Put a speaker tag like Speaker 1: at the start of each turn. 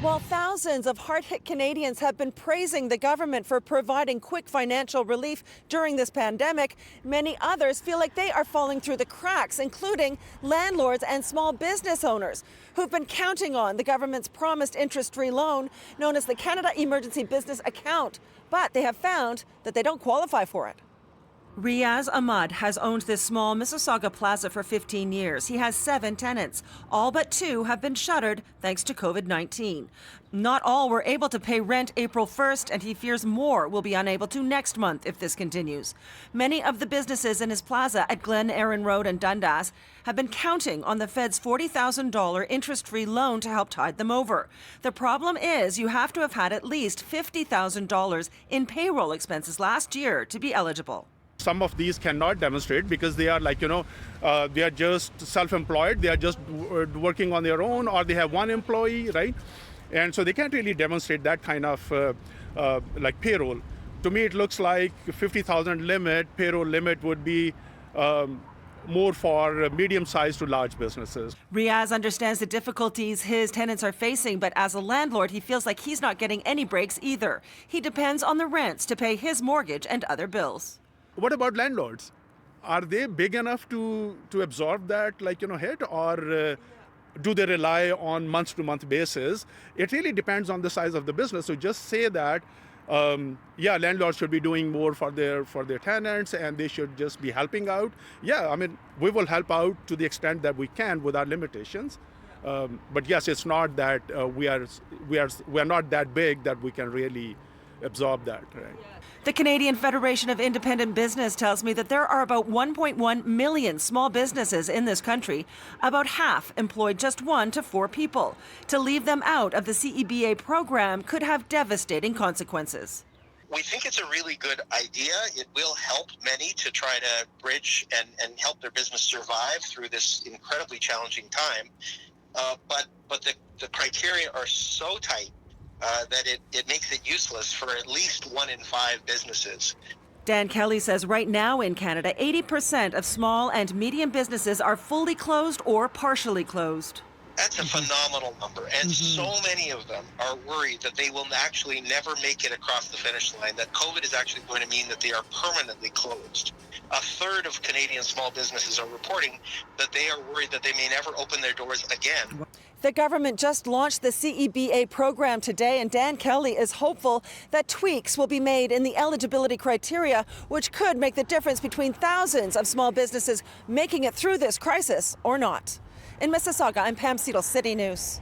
Speaker 1: While thousands of hard-hit Canadians have been praising the government for providing quick financial relief during this pandemic, many others feel like they are falling through the cracks, including landlords and small business owners who've been counting on the government's promised interest-free loan known as the Canada Emergency Business Account. But they have found that they don't qualify for it. Riaz Ahmad has owned this small Mississauga plaza for 15 years. He has 7 tenants. All but 2 have been shuttered thanks to COVID-19. Not all were able to pay rent April 1st, and he fears more will be unable to next month if this continues. Many of the businesses in his plaza at Glen Erin Road and Dundas have been counting on the Fed's $40,000 interest-free loan to help tide them over. The problem is you have to have had at least $50,000 in payroll expenses last year to be eligible.
Speaker 2: Some of these cannot demonstrate because they are they are just self-employed, they are just working on their own, or they have one employee, right? And so they can't really demonstrate that kind of payroll. To me, it looks like 50,000 payroll limit would be more for medium-sized to large businesses.
Speaker 1: Riaz understands the difficulties his tenants are facing, but as a landlord, he feels like he's not getting any breaks either. He depends on the rents to pay his mortgage and other bills.
Speaker 2: What about landlords? Are they big enough to absorb that hit, or do they rely on month-to-month basis? It really depends on the size of the business. So just say that, landlords should be doing more for their tenants, and they should just be helping out. Yeah, I mean, we will help out to the extent that we can with our limitations. But yes, it's not that we are not that big that we can really absorb that. Right?
Speaker 1: The Canadian Federation of Independent Business tells me that there are about 1.1 million small businesses in this country. About half employ just 1 to 4 people. To leave them out of the CEBA program could have devastating consequences.
Speaker 3: We think it's a really good idea. It will help many to try to bridge and help their business survive through this incredibly challenging time. But the criteria are so tight that it makes it useless for at least 1 in 5 businesses.
Speaker 1: Dan Kelly says right now in Canada, 80% of small and medium businesses are fully closed or partially closed.
Speaker 3: That's a phenomenal number, and so many of them are worried that they will actually never make it across the finish line, that COVID is actually going to mean that they are permanently closed. A third of Canadian small businesses are reporting that they are worried that they may never open their doors again.
Speaker 1: The government just launched the CEBA program today, and Dan Kelly is hopeful that tweaks will be made in the eligibility criteria, which could make the difference between thousands of small businesses making it through this crisis or not. In Mississauga, I'm Pam Seatle, City News.